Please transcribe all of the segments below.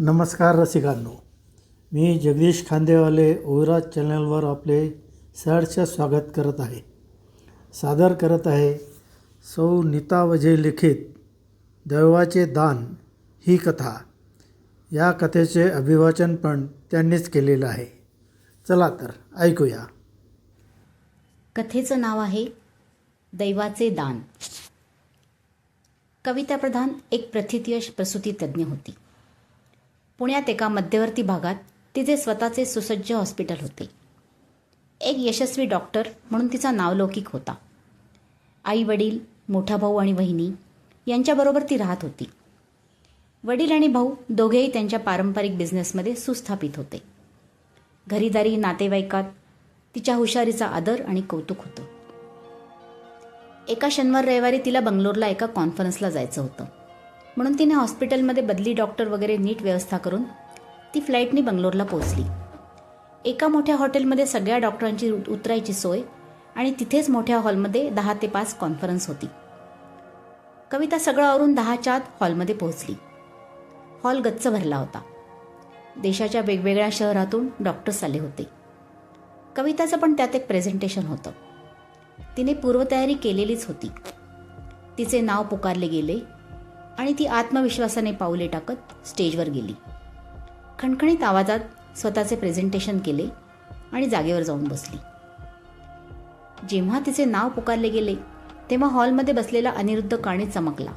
नमस्कार रसिकांनो, मी जगदीश खांदेवाले ओविराज चॅनलवर आपले सहर्ष स्वागत करत आहे. सादर करत आहे सौ नीता वझे लिखित दैवाचे दान ही कथा. या कथेचे अभिवाचन पण त्यांनीच केलेलं आहे. चला तर ऐकूया. कथेचं नाव आहे दैवाचे दान. कविता प्रधान एक प्रथितयश प्रसूती तज्ज्ञ होती. पुण्यात एका मध्यवर्ती भागात तिचे स्वतःचे सुसज्ज हॉस्पिटल होते. एक यशस्वी डॉक्टर म्हणून तिचा नावलौकिक होता. आई वडील, मोठा भाऊ आणि वहिनी यांच्याबरोबर ती राहत होती. वडील आणि भाऊ दोघेही त्यांच्या पारंपरिक बिझनेसमध्ये सुस्थापित होते. घरीदारी नातेवाईकात तिच्या हुशारीचा आदर आणि कौतुक होतं. एका शनिवार रविवारी तिला बंगलोरला एका कॉन्फरन्सला जायचं होतं, म्हणून तिने हॉस्पिटलमध्ये बदली डॉक्टर वगैरे नीट व्यवस्था करून ती फ्लाईटनी बंगलोरला पोहोचली. एका मोठ्या हॉटेलमध्ये सगळ्या डॉक्टरांची उतरायची सोय आणि तिथेच मोठ्या हॉलमध्ये 10 ते 5 कॉन्फरन्स होती. कविता सगळं आवरून 10च्या आत हॉलमध्ये पोहोचली. हॉल गच्च भरला होता. देशाच्या वेगवेगळ्या शहरातून डॉक्टर्स आले होते. कविताचं पण त्यात एक प्रेझेंटेशन होतं. तिने पूर्वतयारी केलेलीच होती. तिचे नाव पुकारले गेले आणि ती आत्मविश्वासाने पाऊले टाकत स्टेजवर गेली. खणखणीत आवाजात स्वतःचे प्रेझेंटेशन केले आणि जागेवर जाऊन बसली. जेव्हा तिचे नाव पुकारले गेले तेव्हा हॉलमध्ये बसलेला अनिरुद्ध काणे चमकला.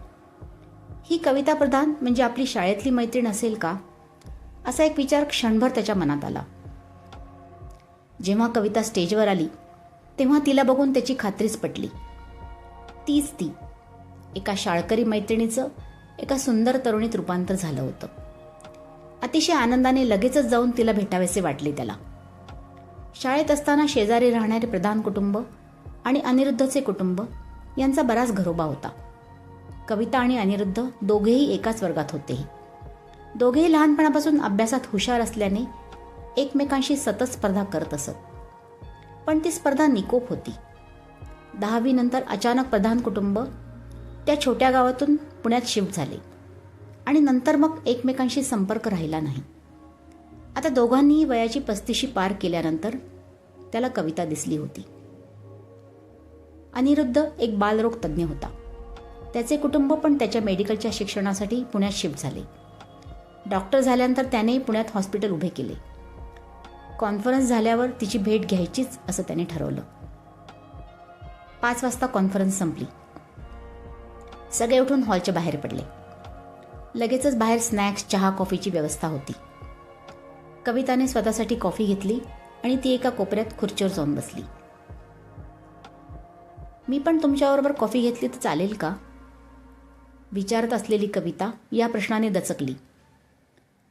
ही कविता प्रधान म्हणजे आपली शाळेतली मैत्रीण असेल का, असा एक विचार क्षणभर त्याच्या मनात आला. जेव्हा कविता स्टेजवर आली तेव्हा तिला बघून त्याची खात्रीच पटली. तीच ती. एका शाळकरी मैत्रिणीचं एका सुंदर तरुणीत रूपांतर झालं होतं. अतिशय आनंदाने लगेचच जाऊन तिला भेटावेसे वाटले त्याला. शाळेत असताना शेजारी राहणारे प्रधान कुटुंब आणि अनिरुद्धचे कुटुंब यांचा बराच घरोबा होता. कविता आणि अनिरुद्ध दोघेही एकाच वर्गात होते. दोघेही लहानपणापासून अभ्यासात हुशार असल्याने एकमेकांशी सतत स्पर्धा करत असत. पण ती स्पर्धा निकोप होती. 10वी नंतर अचानक प्रधान कुटुंब त्या छोट्या गावातून पुण्यात शिफ्ट झाले आणि नंतर मग एकमेकांशी संपर्क राहिला नाही. आता दोघांनीही वयाची 35शी पार केल्यानंतर त्याला कविता दिसली होती. अनिरुद्ध एक बालरोग तज्ज्ञ होता. त्याचे कुटुंब पण त्याच्या मेडिकलच्या शिक्षणासाठी पुण्यात शिफ्ट झाले. डॉक्टर झाल्यानंतर त्यानेही पुण्यात हॉस्पिटल उभे केले. कॉन्फरन्स झाल्यावर तिची भेट घ्यायचीच असं त्याने ठरवलं. 5 वाजता कॉन्फरन्स संपली. सगळे उठून हॉलच्या बाहेर पडले. लगेचच बाहेर स्नॅक्स, चहा, कॉफीची व्यवस्था होती. कविताने स्वतःसाठी कॉफी घेतली आणि ती एका कोपऱ्यात खुर्चीवर जाऊन बसली. मी पण तुमच्याबरोबर कॉफी घेतली तर चालेल का, विचारत असलेली कविता या प्रश्नाने दचकली.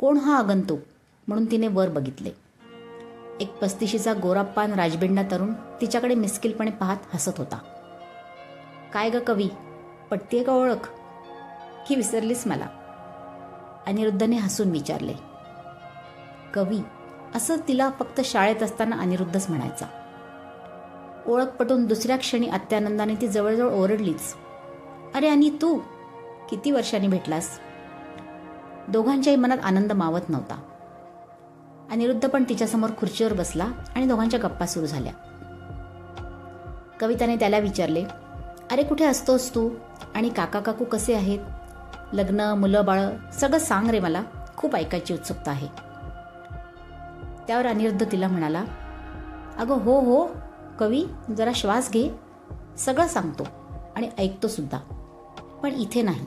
कोण हा आगंतुक म्हणून तिने वर बघितले. एक 35शीचा गोरापान राजबिंडा तरुण तिच्याकडे मिस्किलपणे पाहत हसत होता. काय ग कवी, पटतीये का ओळख, की विसरलीस मला, अनिरुद्धने हसून विचारले. कवी असं तिला फक्त शाळेत असताना अनिरुद्धच म्हणायचा. ओळख पटून दुसऱ्या क्षणी अत्यानंदाने ती जवळजवळ ओरडलीच. अरे आणि तू किती वर्षांनी भेटलास. दोघांच्याही मनात आनंद मावत नव्हता. अनिरुद्ध पण तिच्यासमोर खुर्चीवर बसला आणि दोघांच्या गप्पा सुरू झाल्या. कविताने त्याला विचारले, अरे कुठे असतोस तू, आणि काका काकू कसे आहेत, लग्न, मुलं बाळ सगळं सांग रे, मला खूप ऐकायची उत्सुकता आहे. त्यावर अनिरुद्ध तिला म्हणाला, अगं हो हो कवी, जरा श्वास घे, सगळं सांगतो आणि ऐकतो सुद्धा, पण इथे नाही.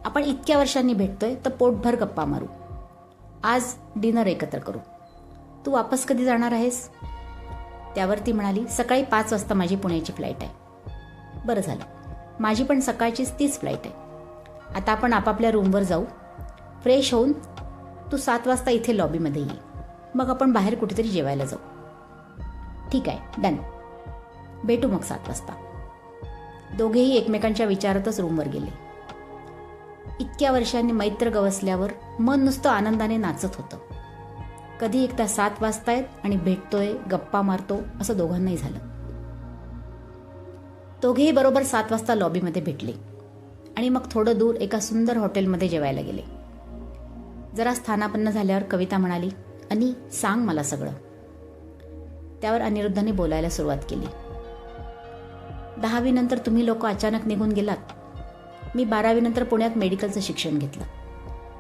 आपण इतक्या वर्षांनी भेटतोय तर पोटभर गप्पा मारू. आज डिनर एकत्र करू. तू वापस कधी जाणार आहेस. त्यावर ती म्हणाली, सकाळी 5 वाजता माझी पुण्याची फ्लाईट आहे. बरं झालं, माझी पण सकाळचीच तीच फ्लाईट आहे. आता आपण आपापल्या रूमवर जाऊ. फ्रेश होऊन तू 7 वाजता इथे लॉबीमध्ये ये. मग आपण बाहेर कुठेतरी जेवायला जाऊ. ठीक आहे, डन. भेटू मग 7 वाजता. दोघेही एकमेकांच्या विचारातच रूमवर गेले. इतक्या वर्षांनी मैत्र गवसल्यावर मन नुसतं आनंदाने नाचत होतं. कधी एकदा 7 वाजतायत आणि भेटतोय, गप्पा मारतो असं दोघांनाही झालं. दोघेही बरोबर 7 वाजता लॉबीमध्ये भेटले आणि मग थोडं दूर एका सुंदर हॉटेलमध्ये जेवायला गेले. जरा स्थानापन्न झाल्यावर कविता म्हणाली, "आणि सांग मला सगळं." त्यावर अनिरुद्धने बोलायला सुरुवात केली. 10वी नंतर तुम्ही लोक अचानक निघून गेलात. मी 12वी नंतर पुण्यात मेडिकलचं शिक्षण घेतलं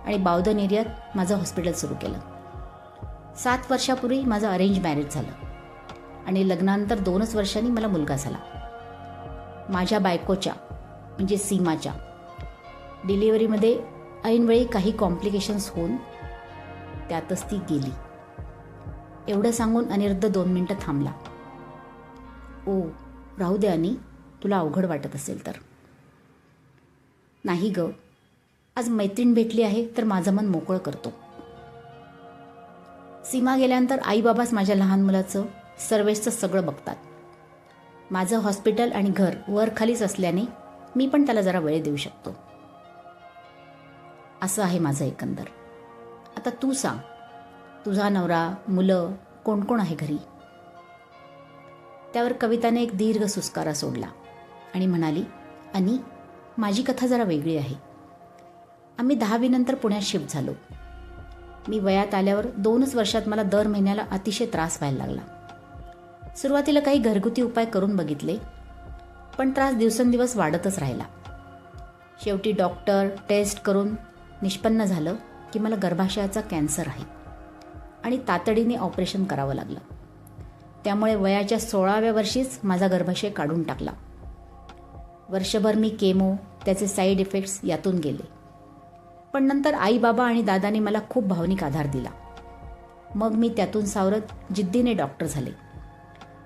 आणि बावधन एरियात माझं हॉस्पिटल सुरू केलं. 7 वर्षापूर्वी माझं अरेंज मॅरेज झालं आणि लग्नानंतर 2च वर्षांनी मला मुलगा झाला. माझ्या बायकोच्या म्हणजे सीमाच्या डिलिव्हरीमध्ये ऐनवेळी काही कॉम्प्लिकेशन्स होऊन त्यातच ती गेली. एवढं सांगून अनिरुद्ध 2 मिनिटं थांबला. "ओ, राहू दे आणि तुला अवघड वाटत असेल तर." "नाही ग, आज मैत्रीण भेटली आहे तर माझं मन मोकळं करतो." सीमा गेल्यानंतर आईबाबाच माझ्या लहान मुलाचं सर्वेसचं सगळं बघतात. माझं हॉस्पिटल आणि घर वर खालीच असल्याने मी पण त्याला जरा वेळ देऊ शकतो. असं आहे माझं एकंदर. आता तू सांग, तुझा नवरा, मुलं कोण कोण आहे घरी? त्यावर कविताने एक दीर्घ सुस्कारा सोडला आणि म्हणाली, "आणि माझी कथा जरा वेगळी आहे. आम्ही 10वी नंतर पुण्यात शिफ्ट झालो. मी वयात आल्यावर 2च वर्षात मला दर महिन्याला अतिशय त्रास व्हायला लागला. सुरुवातीला काही घरगुती उपाय करून बघितले, पण त्रास दिवसेंदिवस वाढतच राहिला. शेवटी डॉक्टर टेस्ट करून निष्पन्न झालं की मला गर्भाशयाचा कॅन्सर आहे आणि तातडीने ऑपरेशन करावं लागलं. त्यामुळे वयाच्या 16व्या वर्षीच माझा गर्भाशय काढून टाकला. वर्षभर मी केमो, त्याचे साईड इफेक्ट्स यातून गेले. पण नंतर आई बाबा आणि दादाने मला खूप भावनिक आधार दिला. मग मी त्यातून सावरत जिद्दीने डॉक्टर झाले.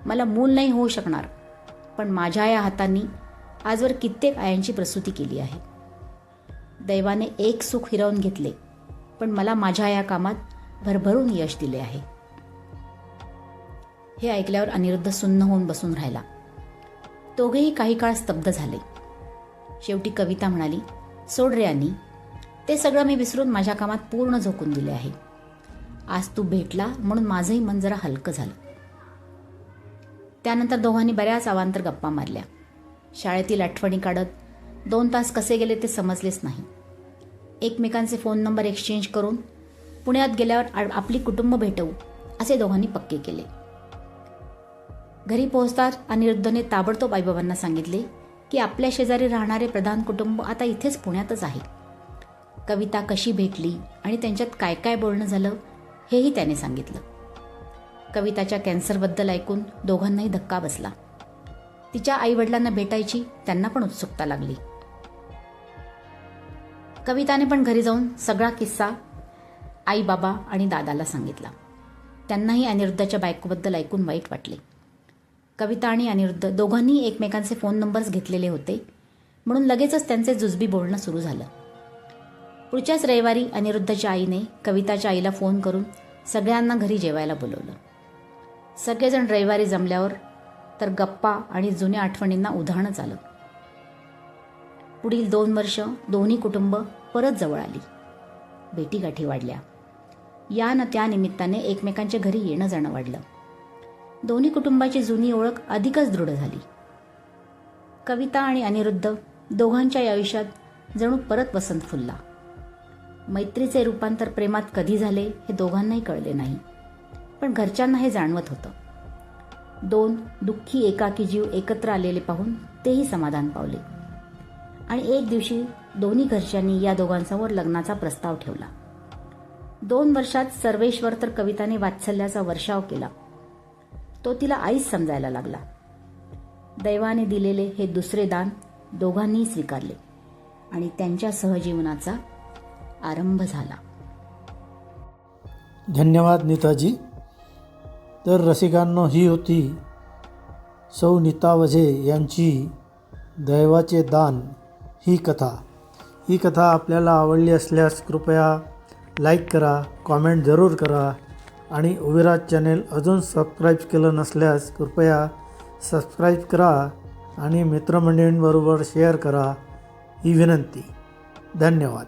मला मूल नाही होऊ शकणार, पण माझ्या या हातांनी आजवर कित्येक आयांची प्रसूती केली आहे. दैवाने एक सुख हिरावून घेतले, पण मला माझ्या या कामात भरभरून यश दिले आहे." हे ऐकल्यावर अनिरुद्ध सुन्न होऊन बसून राहिला. दोघेही काही काळ स्तब्ध झाले. शेवटी कविता म्हणाली, "सोड रे आणि, ते सगळं मी विसरून माझ्या कामात पूर्ण झोकून दिले आहे. आज तू भेटला म्हणून माझंही मन जरा हलकं झालं." त्यानंतर दोघांनी बऱ्याच अवांतर गप्पा मारल्या. शाळेतील आठवणी काढत 2 तास कसे गेले ते समजलेच नाही. एकमेकांचे फोन नंबर एक्सचेंज करून पुण्यात गेल्यावर आपली कुटुंब भेटवू असे दोघांनी पक्के केले. घरी पोहोचताच अनिरुद्धने ताबडतोब आईबाबांना सांगितले की आपल्या शेजारी राहणारे प्रधान कुटुंब आता इथेच पुण्यातच आहे. कविता कशी भेटली आणि त्यांच्यात काय काय बोलणं झालं हेही त्याने सांगितलं. कविताच्या कॅन्सरबद्दल ऐकून दोघांनाही धक्का बसला. तिच्या आईवडिलांना भेटायची त्यांना पण उत्सुकता लागली. कविताने पण घरी जाऊन सगळा किस्सा आई बाबा आणि दादाला सांगितला. त्यांनाही अनिरुद्धच्या बायकोबद्दल ऐकून वाईट वाटले. कविता आणि अनिरुद्ध दोघांनी एकमेकांचे फोन नंबर्स घेतलेले होते, म्हणून लगेचच त्यांचे जुजबी बोलणं सुरू झालं. पुढच्याच रविवारी अनिरुद्धच्या आईने कविताच्या आईला फोन करून सगळ्यांना घरी जेवायला बोलवलं. सगळेजण रविवारी जमल्यावर तर गप्पा आणि जुन्या आठवणींना उधाणच आलं. पुढील 2 वर्ष दोन्ही कुटुंब परत जवळ आली. भेटीगाठी वाढल्या. या न त्या निमित्ताने एकमेकांच्या घरी येणं जाणं वाढलं. दोन्ही कुटुंबाची जुनी ओळख अधिकच दृढ झाली. कविता आणि अनिरुद्ध दोघांच्या आयुष्यात जणू परत वसंत फुलला. मैत्रीचे रूपांतर प्रेमात कधी झाले हे दोघांनाही कळले नाही, पण घरच्यांना हे जाणवत होतं. 2 दुःखी एकाकी जीव एकत्र आलेले पाहून तेही समाधान पावले आणि एक दिवशी दोन्ही घरच्यांनी या दोघांसमोर लग्नाचा प्रस्ताव ठेवला. 2 वर्षात सर्वेश्वर तर कविताने वात्सल्याचा वर्षाव केला. तो तिला आईच समजायला लागला. दैवाने दिलेले हे दुसरे दान दोघांनीही स्वीकारले आणि त्यांच्या सहजीवनाचा आरंभ झाला. धन्यवाद नीताजी. तर रसिकांनो, ही होती सौ नीता वझे यांची दैवाचे दान ही कथा. ही कथा आपल्याला आवडली असल्यास कृपया लाईक करा, कॉमेंट जरूर करा आणि उविराज चॅनेल अजून सबस्क्राईब केलं नसल्यास कृपया सबस्क्राईब करा आणि मित्रमंडळींबरोबर शेअर करा ही विनंती. धन्यवाद.